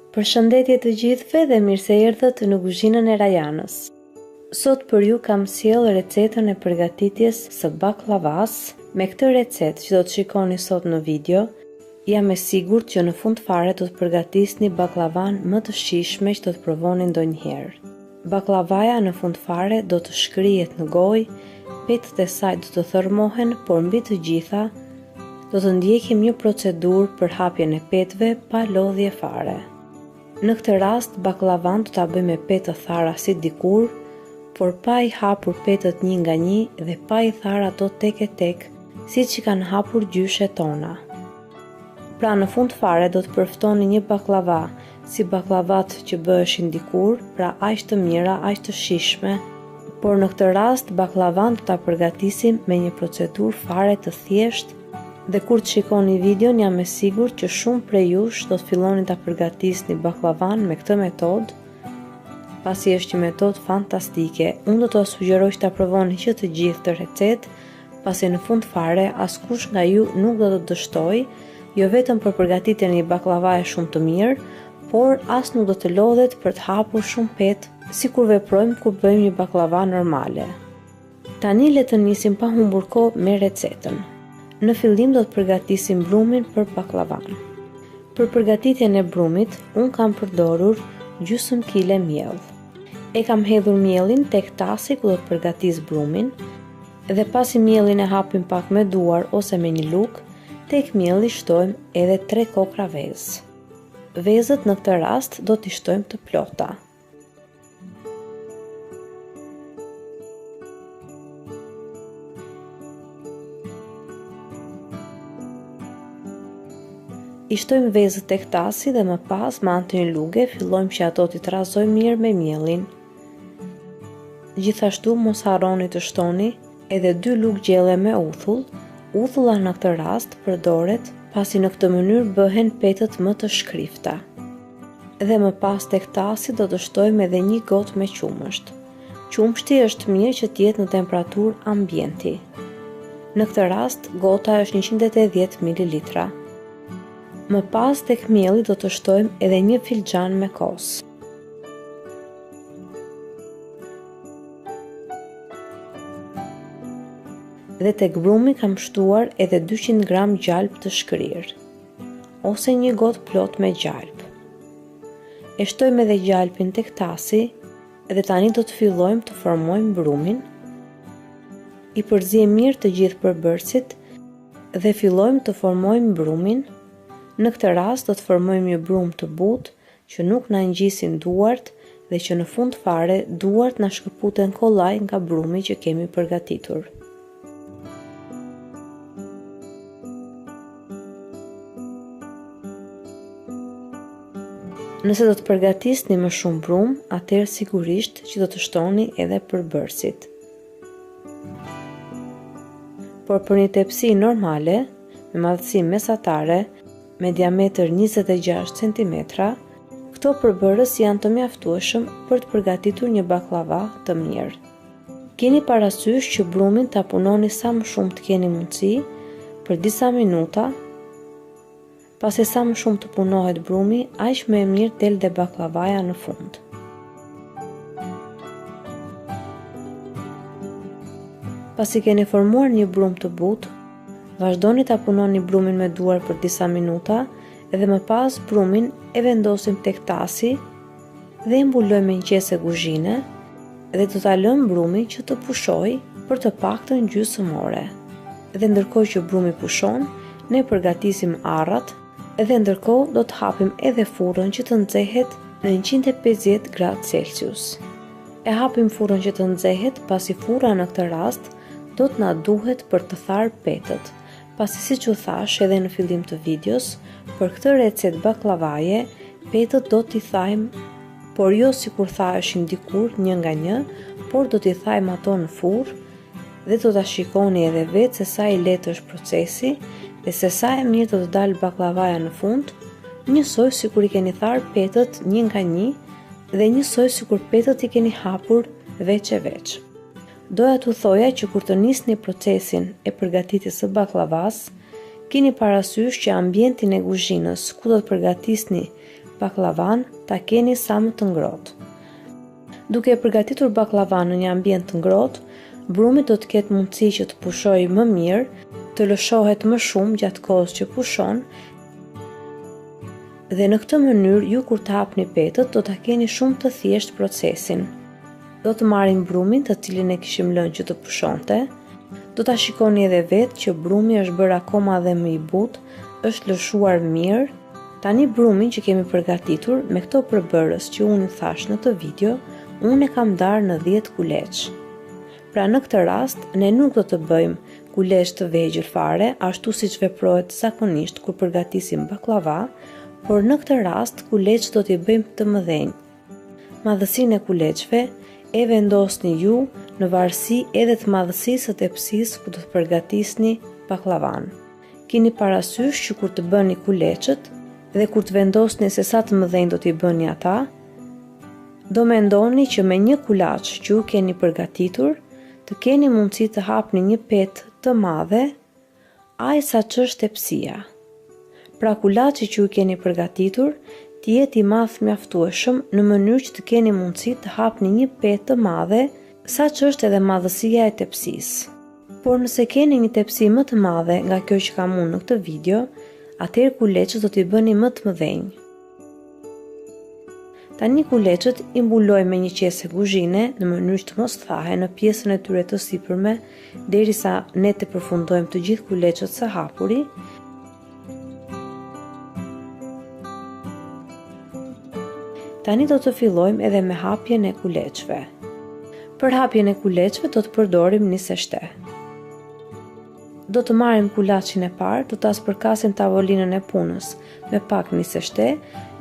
Përshëndetje të gjithëve dhe mirë se erdhët në kuzhinën e Rajanës. Sot për ju kam sjellë recetën e përgatitjes së baklavas. Me këtë recetë që do të shikoni sot në video, jam e sigurt që në fund fare do të përgatisni baklavan më të shijshme që do të provoni ndonjëherë. Baklavaja në fund fare do të shkrihet në gojë, petët e saj do të thërmohen, por mbi të gjitha do të ndjekim një procedurë për hapjen e petëve pa lodhje fare. Në këtë rast, baklavan do ta bëj me petë të thara si dikur, por pa i hapur petët një nga një dhe pa i thara ato tek e tek, siç i kanë hapur gjyshet tona. Pra në fund fare do të përftoni një baklava si baklavat që bëheshin dikur, pra aq të mira, aq të shijshme, por në këtë rast baklavan do ta përgatisim me një procedurë fare të thjeshtë. Dhe kur të shikoni videon, jam e sigurt që shumë prej jush do të filloni ta përgatisni baklavan me këtë metodë, pasi është një metodë fantastike. Unë do t'u sugjeroj që ta provoni që të gjithë të recetë, pasi në fund fare askush nga ju nuk do të dështoj, jo vetëm për përgatitjen e një baklavaje shumë të mirë, por as nuk do të lodhet për të hapur shumë petë, sikur veprojmë kur bëjmë një baklava normale. Tani le të nisim pa humbur kohë me recetën. Në fillim do të përgatisim brumin për baklavan. Për përgatitjen e brumit, unë kam përdorur gjysmë kile miell. E kam hedhur miellin tek tasi ku do të përgatis brumin, dhe pasi miellin e hapim pak me duar ose me një lugë, tek mielli shtojmë edhe 3 kokra vezë. Vezët në këtë rast do t'i shtojmë të plota. I shtojmë vezët tek tasi dhe më pas me anë të një luge fillojmë që ato t'i trazojmë mirë me miellin. Gjithashtu mos harroni të shtoni edhe 2 lugë gjelle me uthull. Uthulla në këtë rast përdoret pasi në këtë mënyrë bëhen petët më të shkrifta. Dhe më pas tek tasi do të shtojmë edhe 1 gotë me qumësht. Qumshti është mirë që të jetë në temperaturë ambienti. Në këtë rast gota është 180 ml. Më pas tek mielli do të shtojmë edhe 1 filxhan me kos. Dhe tek brumi kam shtuar edhe 200 gram gjalp të shkrirë, ose 1 gotë plot me gjalp. E shtojmë edhe gjalpin tek tasi dhe tani do të fillojmë të formojmë brumin. I përziejmë mirë të gjithë përbërësit dhe fillojmë të formojmë brumin. Në këtë rast do të formojmë një brum të butë që nuk na ngjisin duart dhe që në fund fare duart na shkëputen kollaj nga brumi që kemi përgatitur. Nëse do të përgatisni më shumë brum, atëherë sigurisht që do të shtoni edhe përbërësit. Por për një tepsi normale, me madhësi mesatare, me diametër 26 cm, këto përbërës janë të mjaftueshëm për të përgatitur një baklava të mirë. Keni parasysh që brumin ta punoni sa më shumë të keni mundësi për disa minuta, pasi sa më shumë të punohet brumi, aq më e mirë del dhe baklavaja në fund. Pasi keni formuar një brum të butë, vazhdoni ta punoni brumin me duar për disa minuta dhe më pas brumin e vendosim tek tasi dhe e mbulojmë me një qese kuzhine dhe do ta lëmë brumin që të pushojë për të paktën gjysmë ore. Dhe ndërkohë që brumi pushon, ne përgatisim arrat dhe ndërkohë do të hapim edhe furrën që të nxehet në 150 gradë Celsius. E hapim furrën që të nxehet pasi furra në këtë rast do të na duhet për të tharë petët. Pasi siç u thash edhe në fillim të videos, për këtë recetë baklavaje, petët do t'i thajmë, por jo sikur thaheshin dikur një nga një, por do t'i thajmë ato në furrë dhe do ta shikoni edhe vetë se sa i lehtë është procesi dhe se sa e mirë do të dalë baklavaja në fund, njësoj sikur i keni tharë petët një nga një dhe njësoj sikur petët i keni hapur veç e veç. Doja t'u thoja që kur të nisni procesin e përgatitjes së baklavas, keni parasysh që ambientin e kuzhinës ku do të përgatisni baklavan ta keni sa më të ngrohtë. Duke përgatitur baklavan në një ambient të ngrohtë, brumi do të ketë mundësi që të pushojë më mirë, të lëshohet më shumë gjatë kohës që pushon, dhe në këtë mënyrë ju kur të hapni petët do ta keni shumë të thjeshtë procesin. Do të marrim brumin të cilin e kishim lënë që të pushonte, do ta shikoni edhe vetë që brumi është bërë akoma dhe më i butë, është lëshuar mirë. Tani brumin që kemi përgatitur me këto përbërës që unë thash në këtë video, unë e kam darë në 10 kuleç. Pra në këtë rast, ne nuk do të bëjmë kuleç të vegjël fare, ashtu siç veprohet zakonisht kur përgatisim baklava, por në këtë rast kuleç do t'i bëjmë të mëdhenj. Madhësinë e kuleçve e vendosni ju në varësi edhe të madhësisë së tepsisë ku do të përgatisni baklavan. Keni parasysh që kur të bëni kuleçët dhe kur të vendosni se sa të mëdhenj do t'i bëni ata, do mendoni që me një kulaç që ju keni përgatitur, të keni mundësi të hapni një petë të madhe, aq sa ç'është tepsia. Pra kulaçi që ju keni përgatitur të jetë i madh mjaftueshëm në mënyrë që të keni mundësi të hapni një petë të madhe, sa ç'është edhe madhësia e tepsisë. Por nëse keni një tepsi më të madhe nga kjo që kam unë në këtë video, atëherë kuleçët do t'i bëni më të mëdhenj. Tani kuleçët i mbuloj me një qese kuzhine në mënyrë që të mos thahen në pjesën e tyre të sipërme derisa ne të përfundojmë të gjithë kuleçët së hapuri. Tani do të fillojmë edhe me hapjen e kuleçve. Për hapjen e kuleçve do të përdorim niseshte. Do të marrim kulaçin e parë, do ta spërkasim tavolinën e punës me pak niseshte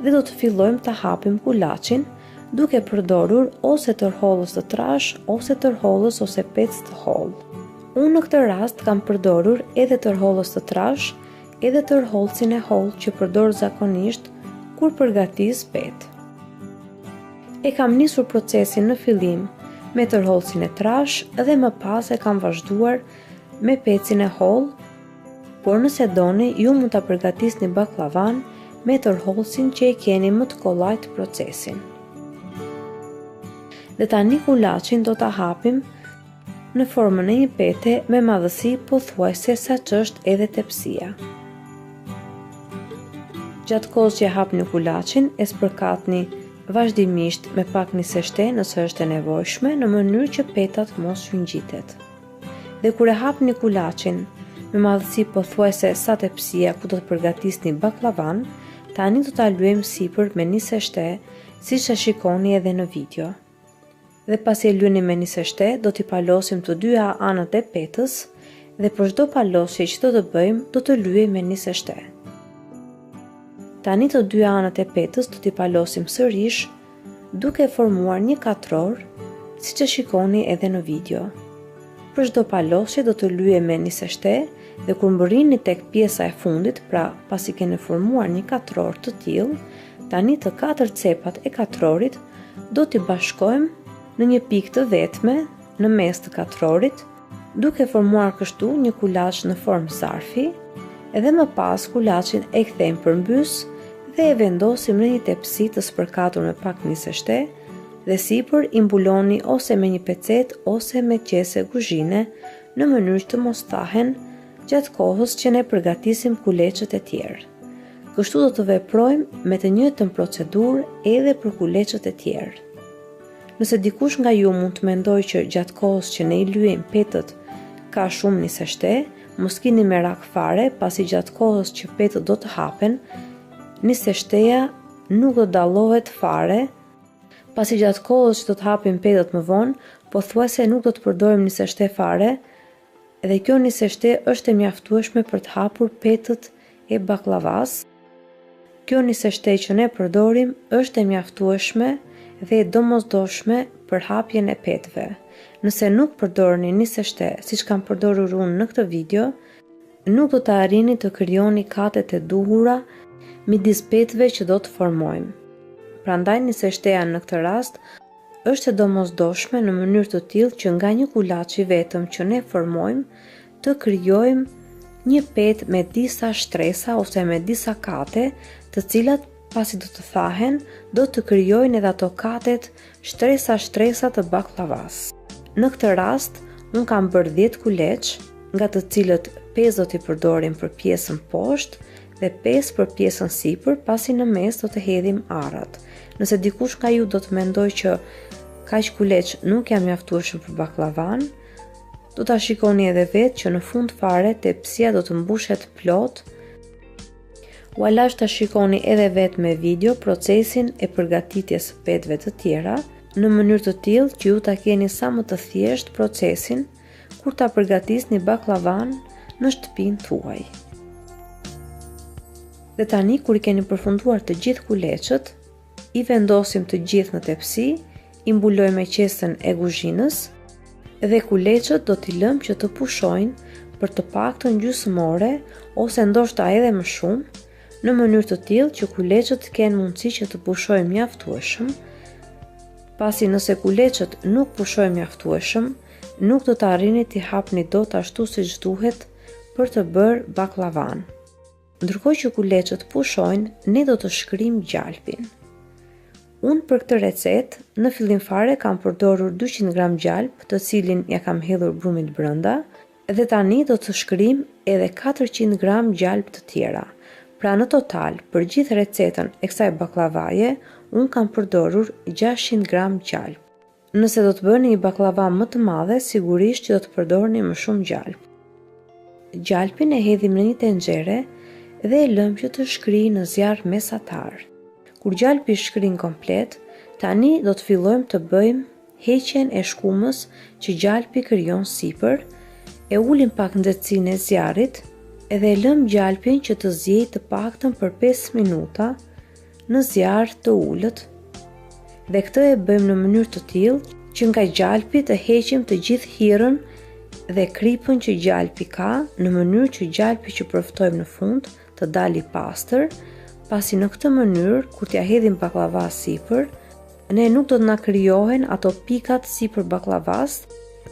dhe do të fillojmë ta hapim kulaçin duke përdorur ose tërhollës të trash ose tërhollës ose pecë të hollë. Unë në këtë rast kam përdorur edhe tërhollës të trash, edhe tërhollësin e hollë që përdor zakonisht kur përgatis petë. E kam nisur procesin në fillim me tërhollësin e trash dhe më pas e kam vazhduar me pecin e hollë, por nëse doni ju mund ta përgatisni baklavan me tërhollësin që e keni më të kollajt procesin. Dhe tani kulaçin do ta hapim në formën e një pete me madhësi pothuajse sa ç'është edhe tepsia. Gjatë kohës që hapni kulaçin, e spërkatni vazhdimisht me pak niseshte nëse është e nevojshme në mënyrë që petat mos ju ngjitet. Dhe kur e hapni kulaçin me madhësi pothuajse sa tepsia ku do të përgatisni baklavan, tani do ta lyejmë sipër me niseshte, siç e shikoni edhe në video. Dhe pasi e lyeni me niseshte, do t'i palosim të dyja anët e petës dhe për çdo palosje që do të bëjmë, do të lyej me niseshte. Tani të dyja anët e petës do t'i palosim sërish duke formuar një katror, siç e shikoni edhe në video. Për çdo palosje do të lyej me niseshte dhe kur mbërrini tek pjesa e fundit, pra pasi keni formuar një katror të tillë, tani të 4 cepat e katrorit do t'i bashkojmë në një pikë të vetme në mes të katrorit, duke formuar kështu një kulaç në formë zarfi, edhe më pas kulaçin e kthejmë përmbys dhe e vendosim në një tepsi të spërkatur me pak niseshte dhe sipër i mbuloni ose me një pecet ose me qese kuzhine në mënyrë që të mos thahen gjatë kohës që ne përgatisim kuleçët e tjerë. Kështu do të veprojmë me të njëjtën procedurë edhe për kuleçët e tjerë. Nëse dikush nga ju mund të mendojë që gjatë kohës që ne i lyejmë petët ka shumë niseshte, mos keni merak fare, pasi gjatë kohës që petët do të hapen, niseshteja nuk do dallohet fare, pasi gjatë kohës që do të hapim petët më vonë, pothuajse nuk do të përdorim niseshte fare, dhe kjo niseshte është e mjaftueshme për të hapur petët e baklavas. Kjo niseshte që ne përdorim është e mjaftueshme dhe e domosdoshme për hapjen e petëve. Nëse nuk përdorni niseshte siç kam përdorur unë në këtë video, nuk do të arrini të krijoni katet e duhura midis petëve që do të formojmë. Prandaj niseshteja në këtë rast është e domosdoshme në mënyrë të tillë që nga një kulaç i vetëm që ne formojmë të krijojmë një petë me disa shtresa ose me disa kate, të cilat pasi do të thahen, do të krijojnë edhe ato katet shtresa të baklavas. Në këtë rast, unë kam bërë 10 kuleç, nga të cilët 5 do t'i përdorim për pjesën poshtë dhe 5 për pjesën sipër, pasi në mes do të hedhim arrat. Nëse dikush nga ju do të mendoj që kaq kuleç nuk janë mjaftueshëm për baklavan, do ta shikoni edhe vetë që në fund fare tepsia do të mbushet plot. Ualash ta shikoni edhe vetë me video procesin e përgatitjes së petëve të tjera, në mënyrë të tillë që ju ta keni sa më të thjesht procesin kur ta përgatisni baklavan në shtëpinë tuaj. Dhe tani kur i keni përfunduar të gjithë kuleçët, i vendosim të gjithë në tepsi, i mbulojmë me qesën e kuzhinës dhe kuleçët do t'i lëm që të pushojnë për të paktën gjysmë ore ose ndoshta edhe më shumë, në mënyrë të tillë që kuleçët të kenë mundësi që të pushojnë mjaftueshëm, pasi nëse kuleçët nuk pushojnë mjaftueshëm, nuk do të arrini t'i hapni dot ashtu siç duhet për të bërë baklavan. Ndërkohë që kuleçët pushojnë, ne do të shkrim gjalpin. Unë për këtë recetë, në fillim fare kam përdorur 200 gram gjalp, të cilin ja kam hedhur brumit brenda, dhe tani do të shkrim edhe 400 gram gjalp të tjera. Pra në total, për gjithë recetën e kësaj baklavaje, unë kam përdorur 600 gram gjalp. Nëse do të bëni një baklava më të madhe, sigurisht që do të përdorni më shumë gjalp. Gjalpin e hedhim në një tenxhere dhe e lëm që të shkrijë në zjarr mesatar. Kur gjalpi shkrin komplet, tani do të fillojmë të bëjmë heqjen e shkumës që gjalpi krijon sipër, e ulim pak nxehtësinë e zjarrit edhe e lëm gjalpin që të zjejë të paktën për 5 minuta në zjarr të ulët. Dhe këtë e bëjmë në mënyrë të tillë që nga gjalpi të heqim të gjithë hirën dhe kripën që gjalpi ka, në mënyrë që gjalpi që përftojmë në fund të dalë i pastër, pasi në këtë mënyrë, kur t'ja hedhim baklava sipër, ne nuk do të na krijohen ato pikat sipër baklavas,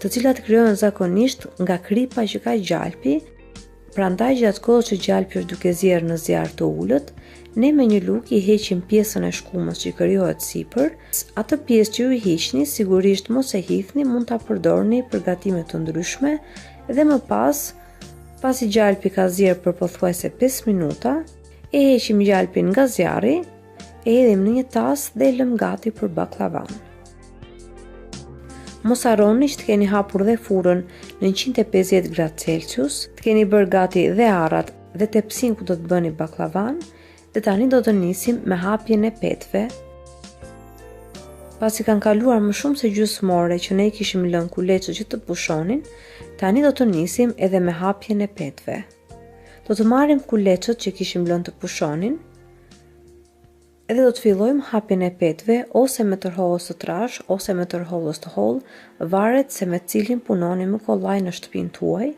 të cilat krijohen zakonisht nga kripa që ka gjalpi. Prandaj gjatë kohës që gjalpi është duke zjerë në zjarr të ulët, ne me një lugë i heqim pjesën e shkumës që krijohet sipër. Atë pjesë që ju i hiqni, sigurisht mos e hidhni, mund ta përdorni për gatime të ndryshme dhe më pas, pasi gjalpi ka zjerë për pothuajse 5 minuta, e heqim gjalpin nga zjarri, e hedhim në një tas dhe e lëm gati për baklavan. Mos harroni që të keni hapur dhe furrën në 150 gradë Celsius, të keni bërë gati dhe arrat dhe tepsin ku do të bëni baklavan, dhe tani do të nisim me hapjen e petëve. Pasi kanë kaluar më shumë se gjysmë ore që ne kishim lënë kuleçët që të pushonin, tani do të nisim edhe me hapjen e petëve. Do të marrim kuleçët që kishim lënë të pushonin edhe do të fillojmë hapjen e petëve ose me tërhollës të trash ose me tërhollës të hollë, varet se me cilin punoni më kollaj në shtëpinë tuaj.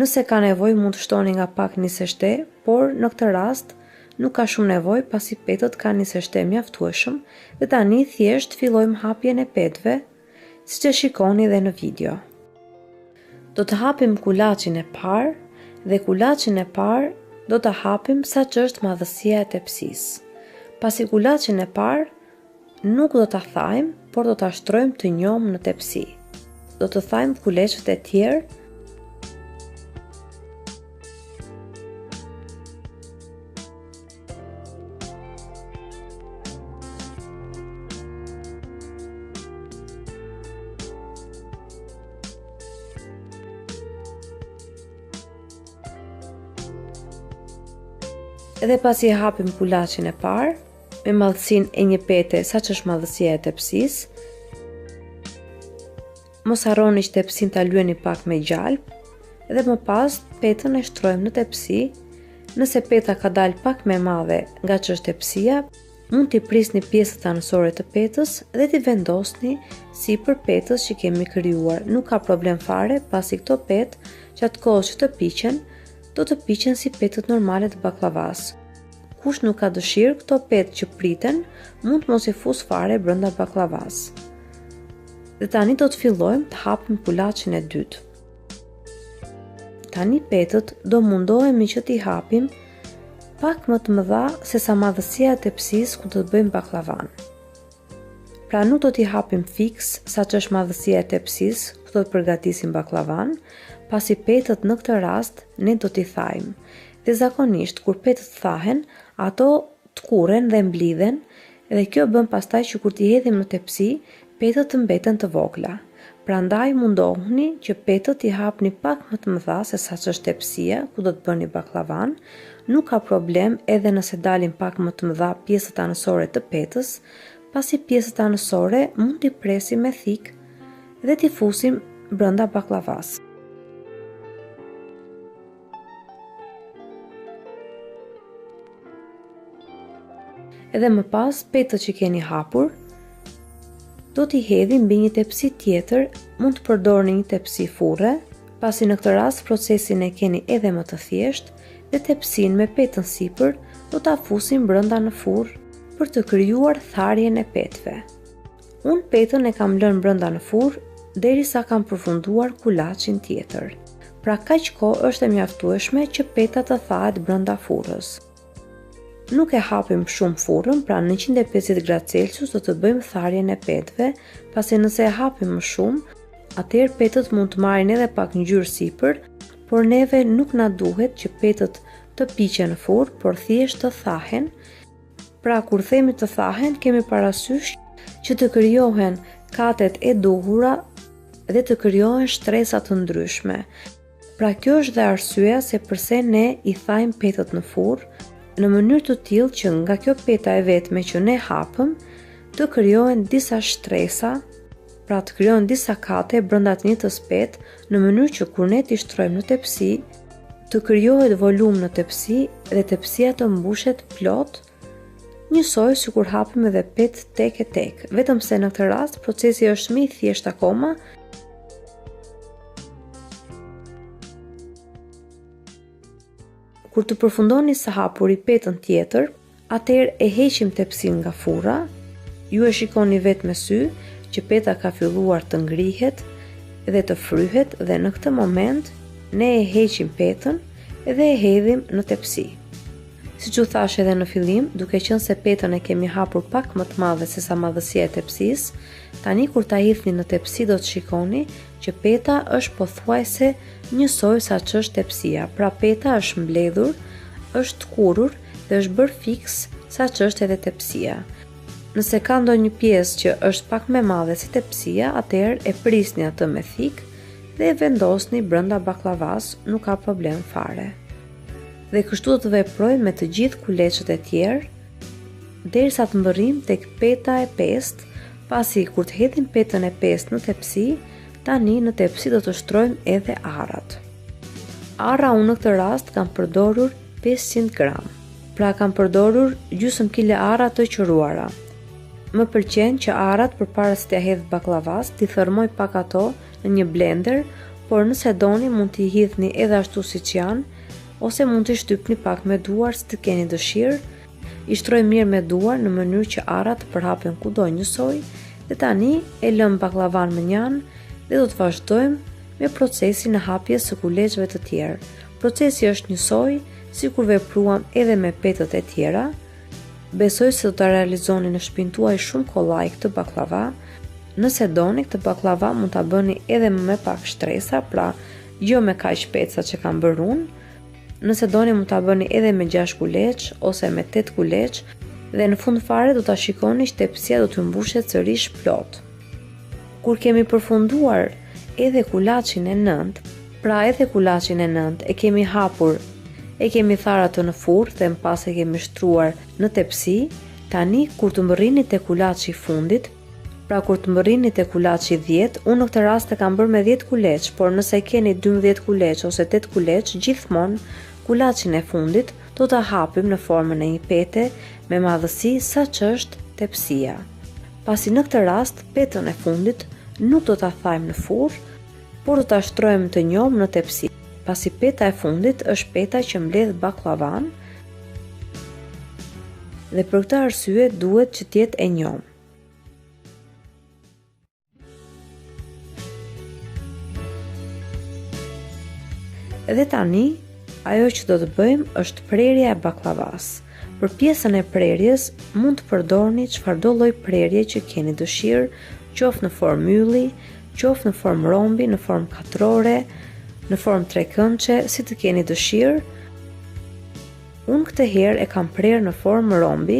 Nëse ka nevojë mund të shtoni nga pak niseshte, por në këtë rast nuk ka shumë nevojë pasi petët kanë niseshte mjaftueshëm dhe tani thjesht fillojmë hapjen e petëve, siç e shikoni dhe në video. Do të hapim kulaçin e parë dhe kulaçin e parë do ta hapim sa që është madhësia e tepsisë. Pasi kulaçin e parë nuk do ta thajmë, por do ta shtrojmë të njom në tepsi. Do të thajmë kuleçët e tjerë edhe pasi e hapim kulaçin e parë, me madhësinë e një pete sa që është madhësia e tepsisë, mos harroni që tepsin ta lyeni pak me gjalp, dhe më pas petën e shtrojmë në tepsi. Nëse peta ka dalë pak më e madhe nga që është tepsia, mund t'i prisni pjesët anësore të petës dhe t'i vendosni sipër petës që kemi krijuar. Nuk ka problem fare, pasi këto petë, gjatë kohës që të piqen, do të piqen si petët normale të baklavas. Kush nuk ka dëshirë, këto petë që priten mund mos i fus fare brenda baklavas. Dhe tani do të fillojmë të hapim kulaçin e dytë. Tani petët do mundohemi që t'i hapim pak më të mëdha se sa madhësia e tepsisë ku do të bëjmë baklavan. Pra nuk do t'i hapim fiks sa që është madhësia e tepsisë ku do të përgatisim baklavan, pasi petët në këtë rast ne do t'i thajmë. Dhe zakonisht kur petët thahen, ato të kuren dhe mblidhen, dhe kjo bën pastaj që kur t'i hedhim në tepsi, petët të mbeten të vogla. Prandaj mundohuni që petët t'i hapni pak më të mëdha se sa që është tepsia ku do të bëni baklavan. Nuk ka problem edhe nëse dalin pak më të mëdha pjesët anësore të petës, pasi pjesët anësore mund t'i presim me thik dhe t'i fusim brenda baklavas. Edhe më pas, petët që keni hapur, do t'i hedhim mbi një tepsi tjetër, mund të përdorni një tepsi furre, pasi në këtë rast procesin e keni edhe më të thjesht, dhe tepsin me petën sipër do t'a fusim brenda në furrë për të krijuar tharjen e petëve. Unë petën e kam lënë brenda në furrë derisa kam përfunduar kulaçin tjetër. Pra kaq kohë është e mjaftueshme që peta të thahet brenda furrës. Nuk e hapim shumë furrën, pra në 150 gradë Celsius do të bëjmë tharjen e petëve, pasi nëse e hapim më shumë, atëherë petët mund të marrin edhe pak ngjyrë sipër, por neve nuk na duhet që petët të piqen në furrë, por thjesht të thahen. Pra kur themi të thahen, kemi parasysh që të krijohen katet e duhura dhe të krijohen shtresa të ndryshme. Pra kjo është dhe arsyeja se pse ne i thajmë petët në furrë, në mënyrë të tillë që nga kjo peta e vetme që ne hapëm, të krijohen disa shtresa, pra të krijohen disa kate brenda të njëjtës petë, në mënyrë që kur ne t'i shtrojmë në tepsi, të krijohet volum në tepsi dhe tepsia të mbushet plot, njësoj si kur hapim edhe petë tek e tek, vetëm se në këtë rast procesi është më i thjeshtë akoma. Kur të përfundoni së hapuri petën tjetër, atëherë e heqim tepsin nga furra, ju e shikoni vetë me sy që peta ka filluar të ngrihet dhe të fryhet dhe në këtë moment ne e heqim petën dhe e hedhim në tepsi. Siç u thash edhe në fillim, duke qenë se petën e kemi hapur pak më të madhe se sa madhësia e tepsisë, tani kur ta hidhni në tepsi do të shikoni që peta është pothuajse njësoj sa që është tepsia, pra peta është mbledhur, është kurur dhe është bërë fiks sa që është edhe tepsia. Nëse ka ndonjë pjesë që është pak më madhe se tepsia, atëherë e prisni atë me thik dhe e vendosni brenda baklavas, nuk ka problem fare. Dhe kështu do të veprojmë me të gjithë kuleçët e tjerë, derisa të mbërrim tek peta e pestë, pasi kur të hedhim petën e pestë në tepsi, tani në tepsi do të shtrojmë edhe arrat. Arra unë në këtë rast kam përdorur 500 gram, pra kam përdorur gjysmë kile arra të qëruara. Më pëlqen që arrat përpara se t'ia hedh baklavas, t'i thërmoj pak ato në një blender, por nëse doni mund t'i hidhni edhe ashtu siç janë, ose mund t'i shtypni pak me duar si të keni dëshirë. I shtroj mirë me duar në mënyrë që arrat të përhapen kudo njësoj, dhe tani e lëm baklavan më njanë dhe do të vazhdojmë me procesin e hapjes së kuleçëve të tjerë. Procesi është njësoj, sikur vepruam edhe me petët e tjera. Besoj se do ta realizoni në shtëpinë tuaj shumë kollaj këtë baklava. Nëse doni, këtë baklava mund ta bëni edhe me pak shtresa, pra jo me kaq peca që kam bërë unë. Nëse doni mund ta bëni edhe me 6 kuleç ose me 8 kuleç dhe në fund fare do ta shikoni që tepsia do të mbushet sërish plot. Kur kemi përfunduar edhe kulaçin e 9, pra edhe kulaçin e 9 e kemi hapur, e kemi tharë atë në furrë dhe më pas e kemi shtruar në tepsi, tani kur të mbërrini te kulaçi i fundit, pra kur të mbërrini te kulaçi 10, unë në këtë rast e kam bërë me 10 kuleç, por nëse keni 12 kuleç ose 8 kuleç, gjithmonë kulaçin e fundit do ta hapim në formën e një pete me madhësi sa që është tepsia. Pasi në këtë rast petën e fundit nuk do ta thajmë në furrë, por do ta shtrojmë të njom në tepsi. Pasi peta e fundit është peta që mbledh baklavan dhe për këtë arsye duhet që të jetë e njom. Dhe tani, Ajo që do të bëjmë është prerja e baklavas. Për pjesën e prerjes mund të përdorni çfarëdo lloj prerje që keni dëshirë, qoftë në formë ylli, qoftë në formë rombi, në formë katrore, në formë trekëndshe, si të keni dëshirë. Unë këtë herë e kam prerë në formë rombi.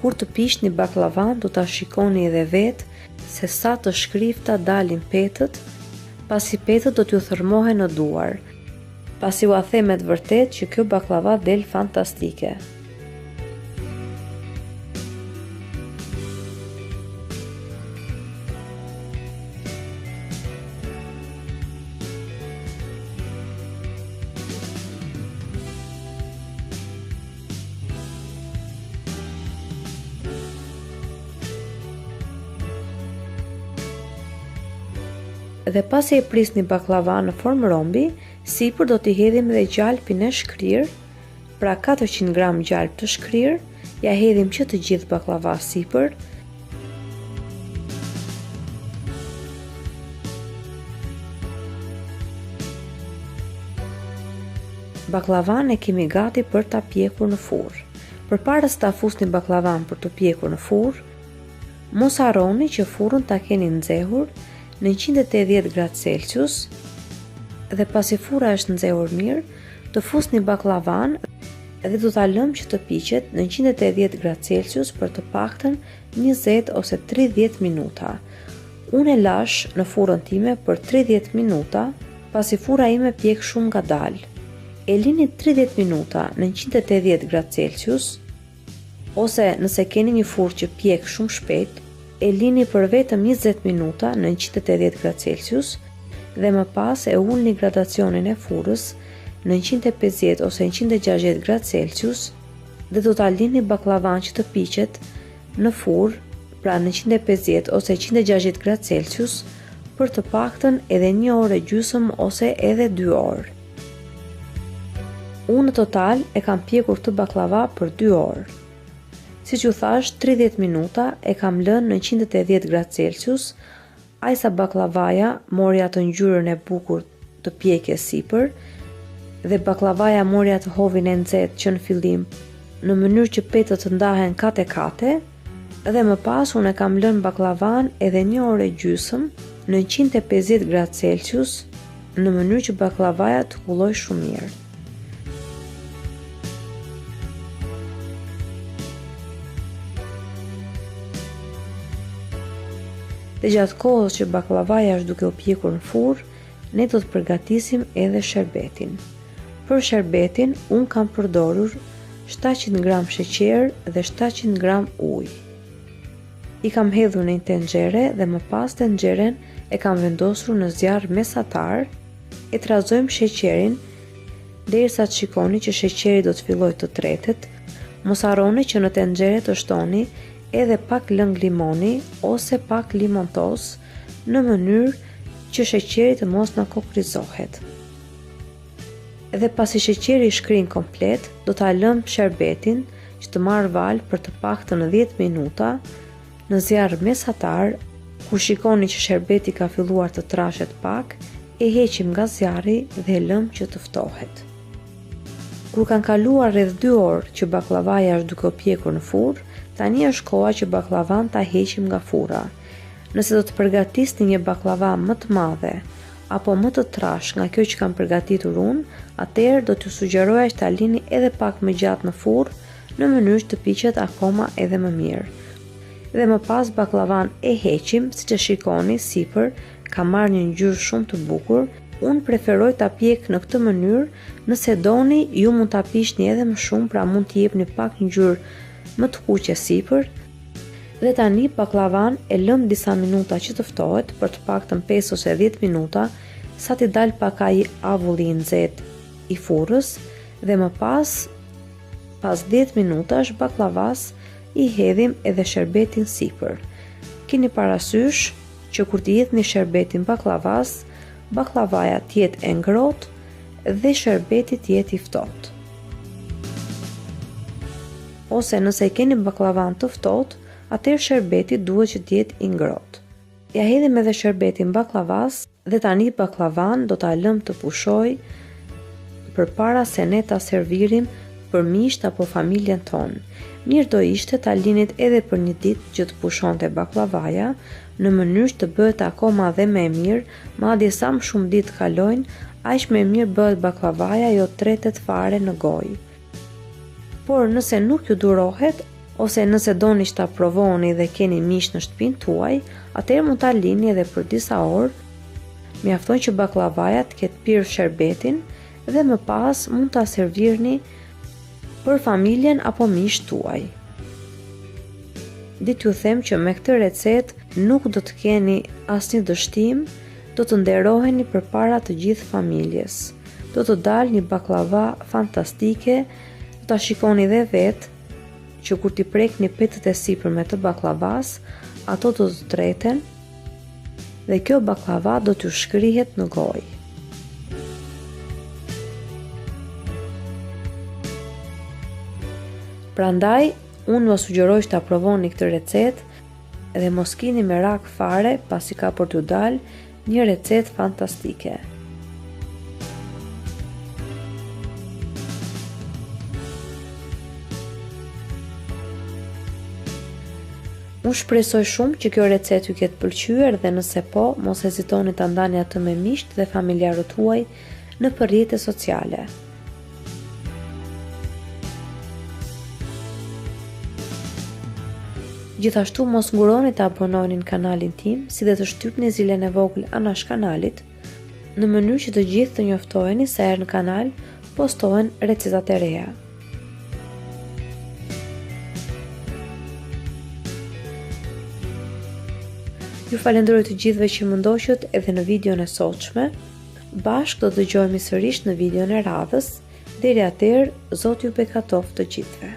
Kur të piqni baklavan, do ta shikoni edhe vetë se sa të shkrifta dalin petët, pasi petët do t'ju thërmohen në duar. Pasi u a them me të vërtet që kjo baklava del fantastike. Dhe pasi e prisni baklava në formë rombi, sipër do t'i hedhim dhe gjalpin e shkrirë, pra 400 gram gjalp të shkrirë, ja hedhim që të gjithë baklava sipër. Baklavan e kemi gati për ta pjekur në furrë. Përpara se ta fusni baklavan për të pjekur në furrë, mos harroni që furrën ta keni nxehur në 180 gradë Celsius, dhe pasi furra është nxehur mirë, të fusni baklavan dhe do ta lëm që të piqet në 180 gradë Celsius për të paktën 20 ose 30 minuta. Unë e lash në furrën time për 30 minuta, pasi furra ime pjek shumë ngadalë. E lini 30 minuta në 180 gradë Celsius, ose nëse keni një furrë që pjek shumë shpejt, e lini për vetëm 20 minuta në 180 gradë Celsius dhe më pas e ulni gradacionin e furrës në 150 ose 160 gradë Celsius dhe do ta lini baklavan që të piqet në furrë, pra në 150 ose 160 gradë Celsius për të paktën edhe 1 orë e gjysmë ose edhe 2 orë. Unë në total e kam pjekur këtë baklava për 2 orë. Si që thash, 30 minuta e kam lënë në 180 gradë Celsius, ajsa baklavaja mori atë ngjyrën e bukur të pjekjes sipër, dhe baklavaja mori atë hovin e nxehtë që në fillim, në mënyrë që petët të ndahen kate, dhe më pas unë e kam lënë baklavan edhe 1 orë e gjysmë në 150 gradë Celsius, në mënyrë që baklavaja të kulloj shumë mirë. Dhe gjatë kohës që baklavaja është duke u pjekur në furrë, ne do të përgatisim edhe sherbetin. Për sherbetin, unë kam përdorur 700 gram sheqer dhe 700 gram ujë. I kam hedhur në një tenxhere dhe më pas tenxheren e kam vendosur në zjarr mesatar. E trazojmë sheqerin derisa të shikoni që sheqeri do të fillojë të tretet. Mos harroni që në tenxhere të shtoni edhe pak lëng limoni ose pak limontos në mënyrë që sheqeri të mos na kokrizohet. Edhe pasi sheqeri shkrin komplet, do ta lëm sherbetin që të marrë val për të paktën 10 minuta në zjarr mesatar. Kur shikoni që sherbeti ka filluar të trashet pak, e heqim nga zjarri dhe e lëm që të ftohet. Kur kanë kaluar rreth 2 orë që baklavaja është duke u pjekur në furrë, tani është koha që baklavan ta heqim nga furra. Nëse do të përgatisni një baklava më të madhe apo më të trash nga kjo që kam përgatitur unë, atëherë do t'ju sugjeroja që ta lini edhe pak më gjatë në furrë në mënyrë që të piqet akoma edhe më mirë. Dhe më pas baklavan e heqim, siç e shikoni sipër, ka marrë një ngjyrë shumë të bukur. Unë preferoj ta pjek në këtë mënyrë, nëse doni ju mund ta piqni edhe më shumë, pra mund t'i jepni pak ngjyrë më të kuqe sipër. Dhe tani baklavan e lëm disa minuta që të ftohet, për të paktën 5 ose 10 minuta, sa t'i dal pak ai avulli i nxehtë i furrës, dhe më pas 10 minutash baklavas i hedhim edhe sherbetin sipër. Keni parasysh që kur t'i hedhni sherbetin baklavas, baklavaja t'jetë e ngrohtë dhe sherbeti t'jetë i ftohtë. Ose nëse keni baklavan të ftohtë, atëherë sherbeti duhet që t'jetë i ngrohtë. Ja hedhim edhe sherbetin baklavas dhe tani baklavan do ta lëm të pushoj përpara se ne ta servirim për miqt apo familjen tonë. Mirë do ishte ta linit edhe për një ditë që të pushonte baklavaja, në mënyrë që të bëhet akoma dhe më mirë, madje sa më shumë ditë kalojnë, aq më mirë bëhet baklavaja, jo tretet fare në gojë. Por nëse nuk ju durohet, ose nëse doni që ta provoni dhe keni miq në shtëpinë tuaj, atëherë mund ta lini edhe për disa orë. Mjafton që baklavaja të ketë pirë sherbetin dhe më pas mund ta servirni për familjen apo miqt tuaj. Ditë ju them që me këtë recetë nuk do të keni asnjë dështim, do të nderoheni përpara të gjithë familjes. Do të dalë një baklava fantastike, do ta shikoni dhe vetë që kur t'i prekni petët e sipër me të baklavas, ato do të treten dhe kjo baklava do t'ju shkrihet në gojë. Prandaj, unë më sugjeroj që ta provoni këtë recetë dhe mos kini merak fare pasi ka për t'ju dalë një recetë fantastike. Unë shpresoj shumë që kjo recetë ju ketë pëlqyer dhe nëse po, mos hezitoni ta ndani atë me miqt dhe familjarët tuaj në rrjete sociale. Gjithashtu mos nguroni të abononi në kanalin tim, si dhe të shtypni zilen e vogël anash kanalit, në mënyrë që të gjithë të njoftoheni se herë në kanal postohen recetat e reja. Ju falenderoj të gjithëve që më ndoqët edhe në videon e sotshme. Bashkë do të dëgjohemi sërish në videon e radhës. Deri atëherë, Zoti ju bekatoft të gjithëve.